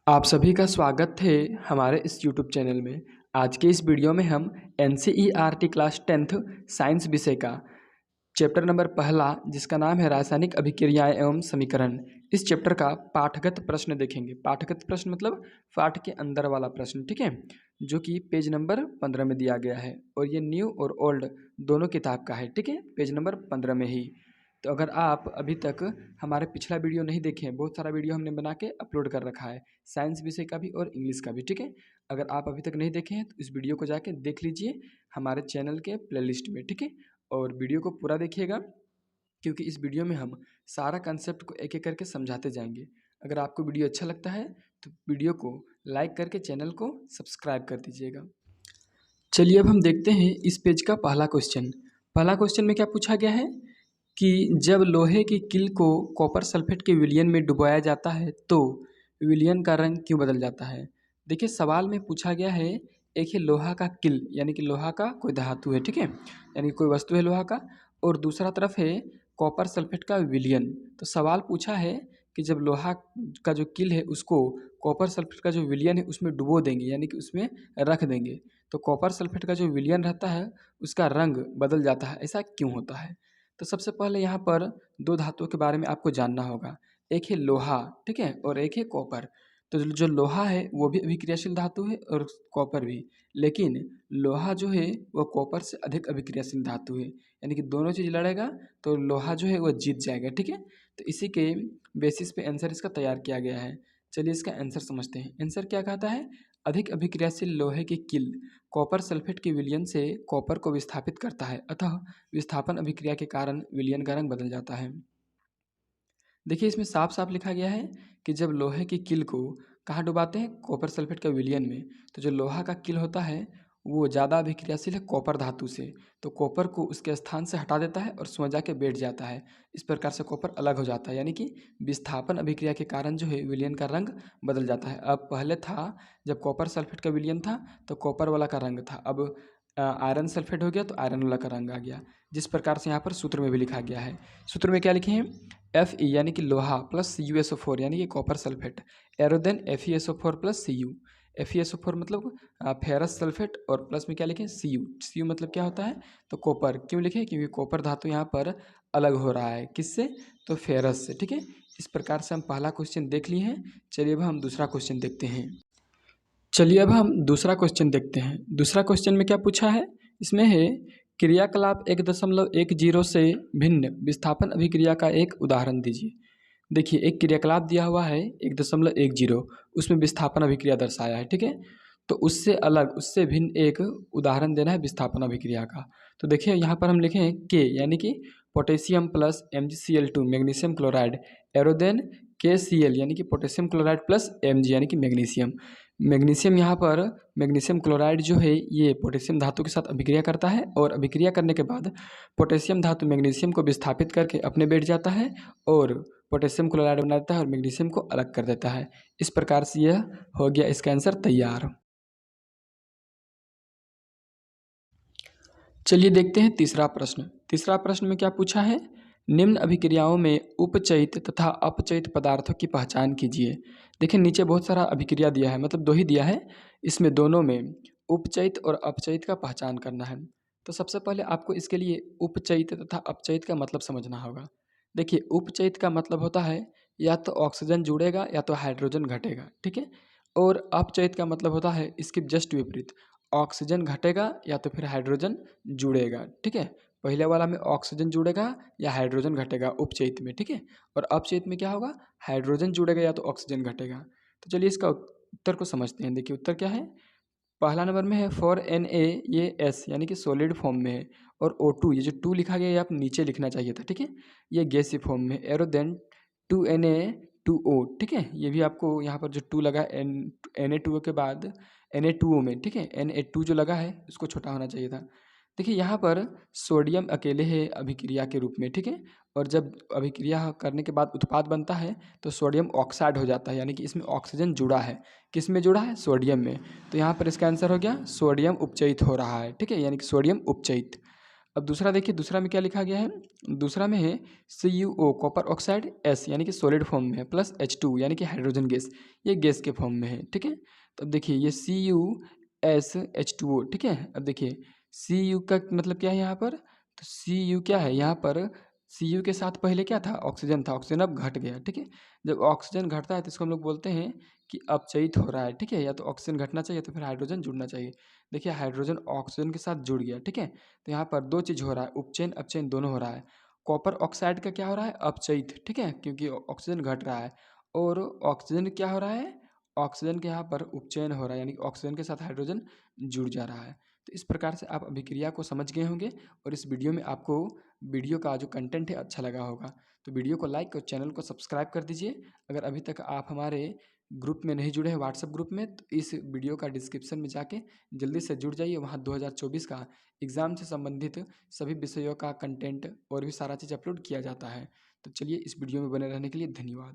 आप सभी का स्वागत है हमारे इस यूट्यूब चैनल में। आज के इस वीडियो में हम एनसीईआरटी क्लास 10th साइंस विषय का चैप्टर नंबर पहला, जिसका नाम है रासायनिक अभिक्रियाएं एवं समीकरण, इस चैप्टर का पाठगत प्रश्न देखेंगे। पाठगत प्रश्न मतलब पाठ के अंदर वाला प्रश्न, ठीक है, जो कि पेज नंबर 15 में दिया गया है और ये न्यू और ओल्ड दोनों किताब का है, ठीक है, पेज नंबर 15 में ही। तो अगर आप अभी तक हमारे पिछला वीडियो नहीं देखे हैं, बहुत सारा वीडियो हमने बना के अपलोड कर रखा है, साइंस विषय का भी और इंग्लिश का भी, ठीक है। अगर आप अभी तक नहीं देखे हैं तो इस वीडियो को जाके देख लीजिए हमारे चैनल के प्लेलिस्ट में, ठीक है। और वीडियो को पूरा देखिएगा, क्योंकि इस वीडियो में हम सारा कंसेप्ट को एक एक करके समझाते जाएंगे। अगर आपको वीडियो अच्छा लगता है तो वीडियो को लाइक करके चैनल को सब्सक्राइब कर दीजिएगा। चलिए अब हम देखते हैं इस पेज का पहला क्वेश्चन। पहला क्वेश्चन में क्या पूछा गया है कि जब लोहे की किल को कॉपर सल्फेट के विलयन में डुबोया जाता है तो विलयन का रंग क्यों बदल जाता है। देखिए सवाल में पूछा गया है, एक है लोहा का किल यानी कि लोहा का कोई धातु है, ठीक है, यानी कोई वस्तु है लोहा का, और दूसरा तरफ है कॉपर सल्फेट का विलयन। तो सवाल पूछा है कि जब लोहा का जो किल है उसको कॉपर सल्फेट का जो विलयन है उसमें डुबो देंगे, यानी कि उसमें रख देंगे, तो कॉपर सल्फेट का जो विलयन रहता है उसका रंग बदल जाता है, ऐसा क्यों होता है। तो सबसे पहले यहाँ पर दो धातुओं के बारे में आपको जानना होगा, एक है लोहा, ठीक है, और एक है कॉपर। तो जो लोहा है वो भी अभिक्रियाशील धातु है और कॉपर भी, लेकिन लोहा जो है वो कॉपर से अधिक अभिक्रियाशील धातु है, यानी कि दोनों चीज़ लड़ेगा तो लोहा जो है वो जीत जाएगा, ठीक है। तो इसी के बेसिस पे आंसर इसका तैयार किया गया है। चलिए इसका आंसर समझते हैं। आंसर क्या कहता है, अधिक अभिक्रियाशील लोहे की किल कॉपर सल्फेट के विलयन से कॉपर को विस्थापित करता है, अतः विस्थापन अभिक्रिया के कारण विलयन का रंग बदल जाता है। देखिए इसमें साफ साफ लिखा गया है कि जब लोहे की किल को कहाँ डुबाते हैं, कॉपर सल्फेट का विलयन में, तो जो लोहा का किल होता है वो ज़्यादा अभिक्रियाशील है कॉपर धातु से, तो कॉपर को उसके स्थान से हटा देता है और उसमें जाके बैठ जाता है। इस प्रकार से कॉपर अलग हो जाता है, यानी कि विस्थापन अभिक्रिया के कारण जो है विलयन का रंग बदल जाता है। अब पहले था जब कॉपर सल्फेट का विलयन था तो कॉपर वाला का रंग था, अब आयरन सल्फेट हो गया तो आयरन वाला का रंग आ गया, जिस प्रकार से यहाँ पर सूत्र में भी लिखा गया है। सूत्र में क्या लिखे हैं, Fe यानी कि लोहा प्लस CuSO4 यानी कि copper sulphate, arrow then FeSO4 plus Cu। FeSO4 मतलब फेरस सल्फेट, और प्लस में क्या लिखें Cu मतलब क्या होता है, तो कॉपर। क्यों लिखे, क्योंकि कॉपर धातु यहाँ पर अलग हो रहा है, किससे, तो फेरस से, ठीक है। इस प्रकार से हम पहला क्वेश्चन देख लिए हैं। चलिए अब हम दूसरा क्वेश्चन देखते हैं। दूसरा क्वेश्चन में क्या पूछा है, इसमें है क्रियाकलाप 1.10 से भिन्न विस्थापन अभिक्रिया का एक उदाहरण दीजिए। देखिए एक क्रियाकलाप दिया हुआ है 1.10, उसमें विस्थापन अभिक्रिया दर्शाया है, ठीक है, तो उससे अलग उससे भिन्न एक उदाहरण देना है विस्थापन अभिक्रिया का। तो देखिए यहाँ पर हम लिखें के यानी कि potassium plus MgCl2 magnesium chloride, एरोदेन KCl यानी कि पोटेशियम क्लोराइड प्लस Mg यानी कि मैग्नीशियम। मैग्नीशियम यहाँ पर मैग्नीशियम क्लोराइड जो है ये पोटेशियम धातु के साथ अभिक्रिया करता है, और अभिक्रिया करने के बाद पोटेशियम धातु मैग्नीशियम को विस्थापित करके अपने बैठ जाता है और पोटेशियम क्लोराइड बना देता है और मैग्नीशियम को अलग कर देता है। इस प्रकार से यह हो गया इसका आंसर तैयार। चलिए देखते हैं तीसरा प्रश्न। तीसरा प्रश्न में क्या पूछा है, निम्न अभिक्रियाओं में उपचयित तथा अपचयित पदार्थों की पहचान कीजिए। देखिए नीचे बहुत सारा अभिक्रिया दिया है, मतलब दो ही दिया है, इसमें दोनों में उपचयित और अपचयित का पहचान करना है। तो सबसे पहले आपको इसके लिए उपचयित तथा अपचयित का मतलब समझना होगा। देखिए उपचयित का मतलब होता है या तो ऑक्सीजन जुड़ेगा या तो हाइड्रोजन घटेगा, ठीक है, और अपचयित का मतलब होता है इसके जस्ट विपरीत, ऑक्सीजन घटेगा या तो फिर हाइड्रोजन जुड़ेगा, ठीक है। पहले वाला में ऑक्सीजन जुड़ेगा या हाइड्रोजन घटेगा उपचयित में, ठीक है, और अपचयित में क्या होगा, हाइड्रोजन जुड़ेगा या तो ऑक्सीजन घटेगा। तो चलिए इसका उत्तर को समझते हैं। देखिए उत्तर क्या है, पहला नंबर में है फॉर Na, ये S यानी कि सॉलिड फॉर्म में है, और O2 ये जो 2 लिखा गया है ये आप नीचे लिखना चाहिए था, ठीक है, ये गैसीय फॉर्म में, एरो देन 2Na2O, ठीक है, ये भी आपको यहाँ पर जो 2 लगा Na2O के बाद Na2O में, ठीक है, Na2 जो लगा है उसको छोटा होना चाहिए था। देखिए यहाँ पर सोडियम अकेले है अभिक्रिया के रूप में, ठीक है, और जब अभिक्रिया करने के बाद उत्पाद बनता है तो सोडियम ऑक्साइड हो जाता है, यानी कि इसमें ऑक्सीजन जुड़ा है, किस में जुड़ा है, सोडियम में। तो यहाँ पर इसका आंसर हो गया सोडियम उपचयित हो रहा है, ठीक है, यानी कि सोडियम उपचयित। अब दूसरा देखिए, दूसरा में क्या लिखा गया है, दूसरा में है CuO कॉपर ऑक्साइड S यानी कि सॉलिड फॉर्म में है, प्लस H2 यानी कि हाइड्रोजन गैस, ये गैस के फॉर्म में है। ठीक है, तो अब देखिए ये CuSH2O। ठीक है, अब देखिए Cu का मतलब क्या है यहाँ पर, तो Cu क्या है यहाँ पर, Cu के साथ पहले क्या था, ऑक्सीजन था, ऑक्सीजन अब घट गया। ठीक है, जब ऑक्सीजन घटता है तो इसको हम लोग बोलते हैं कि अपचयित हो रहा है। ठीक है, या तो ऑक्सीजन घटना चाहिए तो फिर हाइड्रोजन जुड़ना चाहिए। देखिए हाइड्रोजन ऑक्सीजन के साथ जुड़ गया। ठीक है, तो यहाँ पर दो चीज़ हो रहा है, उपचयन अपचयन दोनों हो रहा है। कॉपर ऑक्साइड का क्या हो रहा है, अपचयित। ठीक है, क्योंकि ऑक्सीजन घट रहा है, और ऑक्सीजन क्या हो रहा है, ऑक्सीजन के यहाँ पर उपचयन हो रहा है, यानी कि ऑक्सीजन के साथ हाइड्रोजन जुड़ जा रहा है। तो इस प्रकार से आप अभिक्रिया को समझ गए होंगे, और इस वीडियो में आपको वीडियो का जो कंटेंट है अच्छा लगा होगा। तो वीडियो को लाइक और चैनल को सब्सक्राइब कर दीजिए। अगर अभी तक आप हमारे ग्रुप में नहीं जुड़े हैं, व्हाट्सएप ग्रुप में, तो इस वीडियो का डिस्क्रिप्शन में जाके जल्दी से जुड़ जाइए। वहाँ 2024 का एग्ज़ाम से संबंधित सभी विषयों का कंटेंट और भी सारा चीज़ अपलोड किया जाता है। तो चलिए, इस वीडियो में बने रहने के लिए धन्यवाद।